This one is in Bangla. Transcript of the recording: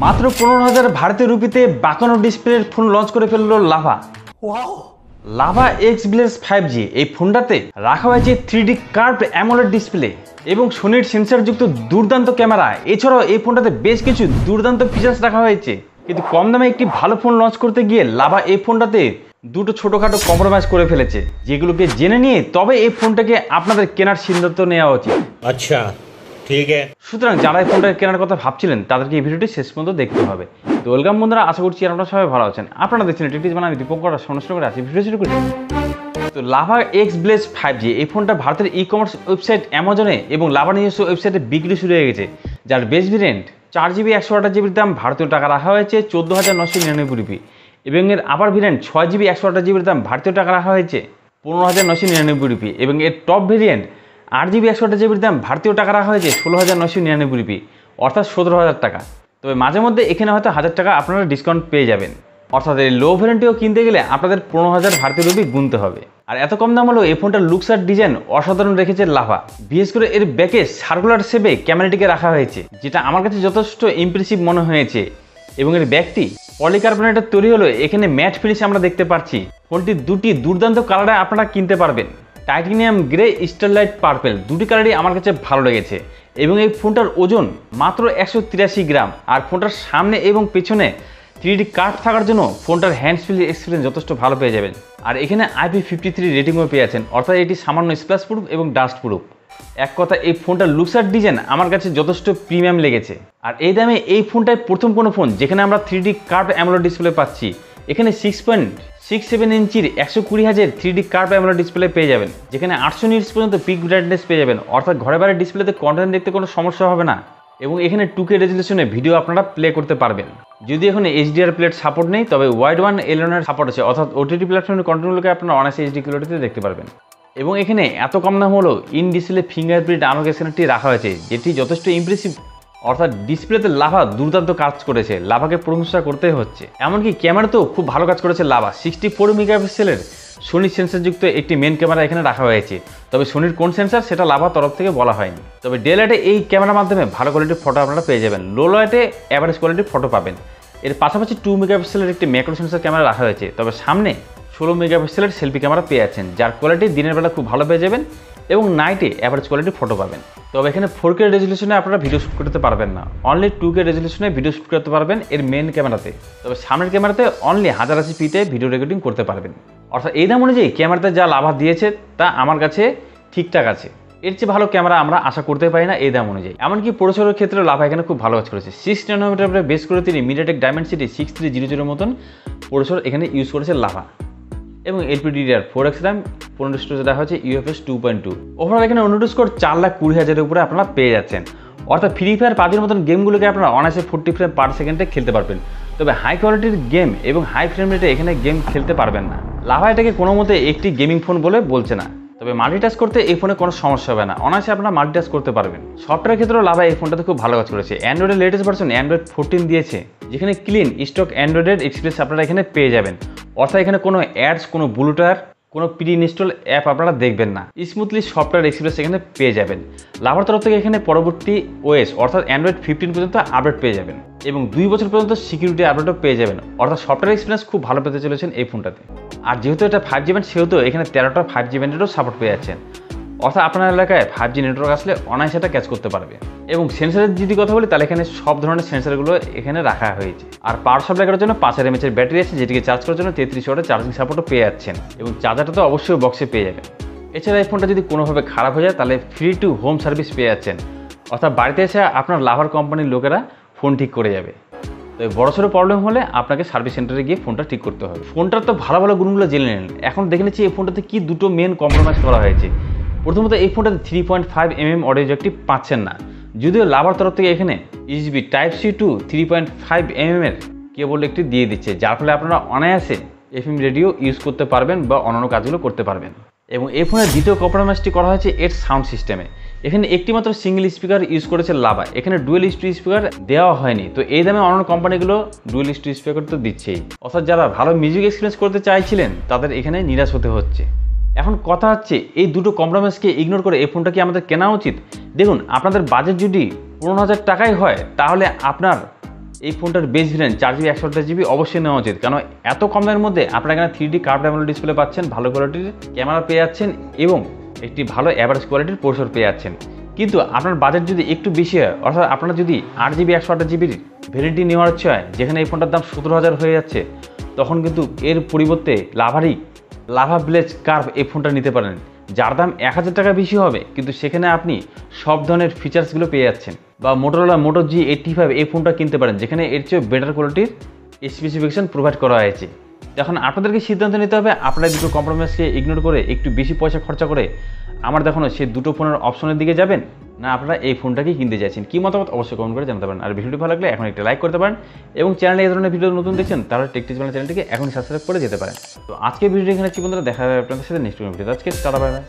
মাত্র 15,000 ভারতীয় রুপিতে 52 ডিসপ্লের ফোন লঞ্চ করে ফেললো lava. Lava x bless 5G এই ফোনটাতে রাখা হয়েছে 3D কার্ভড অ্যামোলেড ডিসপ্লে এবং সোনির সেন্সরযুক্ত দুর্দান্ত ক্যামেরা। এছাড়াও এই ফোনটাতে বেশ কিছু দুর্দান্ত ফিচার্স রাখা হয়েছে। কিন্তু কম দামে একটি ভালো ফোন লঞ্চ করতে গিয়ে লাভা এই ফোনটাতে দুটো ছোটোখাটো কম্প্রোমাইজ করে ফেলেছে, যেগুলোকে জেনে নিয়ে তবে এই ফোনটাকে আপনাদের কেনার সিদ্ধান্ত নেওয়া উচিত। আচ্ছা ঠিক আছে। সুতরাং যারা এই ফোনটা কেনার কথা ভাবছিলেন তাদেরকে এই ভিডিওটি শেষ পর্যন্ত দেখতে হবে। তো ওয়েলকাম বন্ধুরা, আশা করছি আপনারা সবাই ভালো আছেন। আপনারা দেখছেন টেকটিজ আমি দীপঙ্কর সমস্যা করে আছি। ভিডিও শুরু করি। তো লাভা এক্স ব্লেজ 5G এই ফোনটা ভারতের ই কমার্স ওয়েবসাইট অ্যামাজনে এবং লাভা নিজস্ব ওয়েবসাইটে বিক্রি শুরু হয়ে গেছে। যার বেস ভেরিয়েন্ট 4GB 128GB দাম ভারতীয় টাকা রাখা হয়েছে 14,999 রুপি এবং এর আবার ভেরিয়েন্ট 6GB 128GB দাম ভারতীয় টাকা রাখা হয়েছে 15,999 রুপি এবং এর টপ ভেরিয়েন্ট 8GB 128GB দাম ভারতীয় টাকা রাখা হয়েছে 16,999 রুপি, অর্থাৎ 17,000 টাকা। তবে মাঝে মধ্যে এখানে হয়তো 1000 টাকা আপনারা ডিসকাউন্ট পেয়ে যাবেন। অর্থাৎ এই লো ভ্যারিয়েন্টটিও কিনতে গেলে আপনাদের 15,000 ভারতীয় রুপি গুনতে হবে। আর এত কম দাম হলেও এই ফোনটার লুকস আর ডিজাইন অসাধারণ রেখেছে লাভা। বিশেষ করে এর ব্যাকে সার্কুলার শেপে ক্যামেরাটিকে রাখা হয়েছে, যেটা আমার কাছে যথেষ্ট ইমপ্রেসিভ মনে হয়েছে। এবং এর ব্যাকটি পলিকার্বনেটের তৈরি হলো এখানে ম্যাট ফিনিশ আমরা দেখতে পাচ্ছি। ফোনটির দুটি দুর্দান্ত কালারে আপনারা কিনতে পারবেন, টাইটানিয়াম গ্রে, স্টারলাইট পার্পেল, দুটি কালারই আমার কাছে ভালো লেগেছে। এবং এই ফোনটার ওজন মাত্র 183 গ্রাম। আর ফোনটার সামনে এবং পেছনে 3D কার্ভ থাকার জন্য ফোনটার হ্যান্ডস ফ্রি এক্সপিরিয়েন্স যথেষ্ট ভালো পেয়ে যাবেন। আর এখানে IP53 রেটিংও পেয়ে আছেন, অর্থাৎ এটি সামান্য স্প্ল্যাশ প্রুফ এবং ডাস্ট প্রুফ। এক কথা এই ফোনটার লুকস আর ডিজাইন আমার কাছে যথেষ্ট প্রিমিয়াম লেগেছে। আর এই দামে এই ফোনটাই প্রথম কোনো ফোন যেখানে আমরা 3D কার্ভ অ্যামোলেড ডিসপ্লে পাচ্ছি। এখানে 6.67 ইঞ্চির 120Hz 3D curve AMOLED display পেয়ে যাবেন, যেখানে 800 নিটস পর্যন্ত পিক ব্রাইটনেস পেয়ে যাবেন, অর্থাৎ ঘরে বাইরে ডিসপ্লেতে কন্টেন্ট দেখতে কোনো সমস্যা হবে না। এবং এখানে 2K রেজলিউশনে ভিডিও আপনারা প্লে করতে পারবেন। যদি এখন HDR প্লেট সাপোর্ট নেই, তবে ওয়াইড ওয়ান এলনের সাপোর্ট আছে, অর্থাৎ OTT প্ল্যাটফর্মের কন্টেন্টগুলোকে আপনারা অনায়াসে HD কোয়ালিটিতে দেখতে পারবেন। এবং এখানে এত কম দাম হলো ইন ডিসপ্লে ফিঙ্গারপ্রিন্ট আনলক স্ক্যানারটি রাখা হয়েছে, যেটি যথেষ্ট ইমপ্রেসিভ। অর্থাৎ ডিসপ্লেতে লাভা দুর্দান্ত কাজ করেছে, লাভাকে প্রশংসা করতেই হচ্ছে। এমনকি ক্যামেরাতেও খুব ভালো কাজ করেছে লাভা। 64 মেগাপিক্সেলের সোনি সেন্সরযুক্ত একটি মেন ক্যামেরা এখানে রাখা হয়েছে। তবে সোনির কোন সেন্সর সেটা লাভা তরফ থেকে বলা হয়নি। তবে ডে লাইটে এই ক্যামেরার মাধ্যমে ভালো কোয়ালিটির ফটো আপনারা পেয়ে যাবেন, লো লাইটে অ্যাভারেজ কোয়ালিটির ফটো পাবেন। এর পাশাপাশি 2 মেগাপিক্সেলের একটি ম্যাক্রো সেন্সর ক্যামেরা রাখা হয়েছে। তবে সামনে 16 মেগাপিক্সেলের সেলফি ক্যামেরা পেয়ে যাচ্ছেন, যার কোয়ালিটি দিনের বেলা খুব ভালো পেয়ে যাবেন এবং নাইটে অ্যাভারেজ কোয়ালিটির ফটো পাবেন। তবে এখানে 4K রেজলিউশনে আপনারা ভিডিও শ্যুট করতে পারবেন না, অনলি 2K রেজলিউশনে ভিডিও শ্যুট করতে পারবেন এর মেন ক্যামেরাতে। তবে সামনের ক্যামেরাতে অনলি 1080p ভিডিও রেকর্ডিং করতে পারবেন। অর্থাৎ এই দাম অনুযায়ী ক্যামেরাতে যা লাভা দিয়েছে তা আমার কাছে ঠিকঠাক আছে। এর চেয়ে ভালো ক্যামেরা আমরা আশা করতে পারি না এই দাম অনুযায়ী। এমনকি প্রসেসরের ক্ষেত্রে লাভা এখানে খুব ভালো কাজ করেছে। 6 ন্যানোমিটার বেস করে তিনি মিডিয়াটেক ডায়মেনসিটি 6300 মতন প্রসেসর এখানে ইউজ করেছে লাভা। এবং LPDDR4X RAM 15 স্টোরেজ দেওয়া হয়েছে UFS 2.2। ওভারঅল এখানে অনুরোধ স্কোর 4,20,000-এর উপরে আপনারা পেয়ে যাচ্ছেন। অর্থাৎ ফ্রি ফায়ার পাবজির মতন গেমগুলোকে আপনারা অনায়াসে 40 ফ্রেম পার সেকেন্ডে খেলতে পারবেন। তবে হাই কোয়ালিটির গেম এবং হাই ফ্রেম রেটে এখানে গেম খেলতে পারবেন না। লাভা এটাকে কোনো মতে একটি গেমিং ফোন বলে বলছে না। তবে মাল্টিটাস্ক করতে এই ফোনে কোনো সমস্যা হবে না, অনায়াসে আপনারা মাল্টিটাস্ক করতে পারবেন। সফটওয়্যার ক্ষেত্রেও লাভা এই ফোনটাতে খুব ভালো কাজ করেছে। অ্যান্ড্রয়েডের লেটেস্ট ভার্সন অ্যান্ড্রয়েড 14 দিয়েছে, যেখানে ক্লিন স্টক অ্যান্ড্রয়েডের এক্সপিরিয়েন্স আপনারা এখানে পেয়ে যাবেন। অর্থাৎ এখানে কোনো অ্যাডস, কোনো ব্লুটার, কোনো প্রি ইনস্টল অ্যাপ আপনারা দেখবেন না, স্মুথলি সফটওয়্যার এক্সপিরিয়েন্স এখানে পেয়ে যাবেন। লাভার তরফ থেকে এখানে পরবর্তী OS অর্থাৎ অ্যান্ড্রয়েড 15 পর্যন্ত আপডেট পেয়ে যাবেন এবং 2 বছর পর্যন্ত সিকিউরিটি আপডেটও পেয়ে যাবেন। অর্থাৎ সফটওয়্যার এক্সপিরিয়েন্স খুব ভালো পেতে চলেছেন এই ফোনটাতে। আর যেহেতু এটা 5G ব্যান্ড, সেহেতু এখানে 13টা 5G ব্যান্ডেরও সাপোর্ট পেয়ে যাচ্ছেন। অর্থাৎ আপনার এলাকায় 5G নেটওয়ার্ক আসলে অনায়াসে এটা ক্যাচ করতে পারবে। এবং সেন্সারের যদি কথা বলি, তাহলে এখানে সব ধরনের সেন্সারগুলো এখানে রাখা হয়েছে। আর পাওয়ার সাপ্লাই করার জন্য 5000 mAh ব্যাটারি আছে, যেটিকে চার্জ করার জন্য 33 ওয়াটের চার্জিং সাপোর্টও পেয়ে যাচ্ছেন এবং চার্জারটা তো অবশ্যই বক্সে পেয়ে যাবেন। এছাড়া এই ফোনটা যদি কোনোভাবে খারাপ হয়ে যায় তাহলে ফ্রি টু হোম সার্ভিস পেয়ে যাচ্ছেন, অর্থাৎ বাড়িতে এসে আপনার লাভার কোম্পানির লোকেরা ফোন ঠিক করে যাবে। তো বড়সড় প্রবলেম হলে আপনাকে সার্ভিস সেন্টারে গিয়ে ফোনটা ঠিক করতে হবে। ফোনটার তো ভালো ভালো গুণগুলো জেনে নিন। এখন দেখে নিচ্ছি এই ফোনটাতে কি দুটো মেন কম্প্রোমাইজ করা হয়েছে। প্রথমত এই ফোনটাতে 3.5mm অডিও জ্যাকটি পাচ্ছেন না, যদিও লাভার তরফ থেকে এখানে USB Type-C to 3.5mm এর কেবল একটি দিয়ে দিচ্ছে, যার ফলে আপনারা অনায়াসে FM রেডিও ইউজ করতে পারবেন বা অন্যান্য কাজগুলো করতে পারবেন। এবং এই ফোনের দ্বিতীয় কম্প্রোমাইজটি করা হয়েছে এর সাউন্ড সিস্টেমে। এখানে একটি মাত্র সিঙ্গেল স্পিকার ইউজ করেছে লাভা, এখানে ডুয়েল স্টুডিও স্পিকার দেওয়া হয়নি। তো এই দামে অন্যান্য কোম্পানিগুলো ডুয়েল স্টুডিও স্পিকার তো দিচ্ছেই। অর্থাৎ যারা ভালো মিউজিক এক্সপিরিয়েন্স করতে চাইছিলেন তাদের এখানে নিরাশ হতে হচ্ছে। এখন কথা হচ্ছে এই দুটো কম্প্রোমাইজকে ইগনোর করে এই ফোনটা কি আমাদের কেনা উচিত? দেখুন, আপনাদের বাজেট যদি 15,000 টাকাই হয় তাহলে আপনার এই ফোনটার বেস ভেরিয়েন্ট 4GB 128GB অবশ্যই নেওয়া উচিত, কারণ এত কম দামের মধ্যে আপনারা এখানে 3D কার্ভ অ্যামোলেড ডিসপ্লে পাচ্ছেন, ভালো কোয়ালিটির ক্যামেরা পেয়ে যাচ্ছেন এবং একটি ভালো অ্যাভারেজ কোয়ালিটির প্রসেসর পেয়ে যাচ্ছেন। কিন্তু আপনার বাজেট যদি একটু বেশি হয়, অর্থাৎ আপনারা যদি 8GB 128GBর ভেরিয়েন্টটি নেওয়ার ইচ্ছে হয়, যেখানে এই ফোনটার দাম 17,000 হয়ে যাচ্ছে, তখন কিন্তু এর পরিবর্তে লাভা ব্লেজ কার্ভ এই ফোনটা নিতে পারেন, যার দাম 1000 টাকা বেশি হবে, কিন্তু সেখানে আপনি সব ধরনের ফিচার্সগুলো পেয়ে যাচ্ছেন। বা মোটোরোলা মোটো G85 এই ফোনটা কিনতে পারেন, যেখানে এর চেয়ে বেটার কোয়ালিটির স্পেসিফিকেশন প্রোভাইড করা হয়েছে। এখন আপনাদেরকে সিদ্ধান্ত নিতে হবে, আপনারা দুটো কম্প্রোমাইজকে ইগনোর করে একটু বেশি পয়সা খরচা করে আমার দেখানো সেই দুটো ফোনের অপশনের দিকে যাবেন, না আপনারা এই ফোনটাকেই কিনতে চাইছেন। কী মতামত অবশ্যই কমেন্ট করে জানাতে পারেন। আর ভিডিওটি ভালো লাগলে এখন একটা লাইক করতে পারেন এবং চ্যানেলে এই ধরনের ভিডিও নতুন দেখছেন তাহলে টেকটিজ বাংলা চ্যানেলটিকে এখনই সাবস্ক্রাইব করে যেতে পারেন। তো আজকে ভিডিওটি এখানে কি বন্ধুরা, দেখা হবে আপনাদের সাথে নেক্সট ভিডিওতে। আজকে টাটা বাই বাই।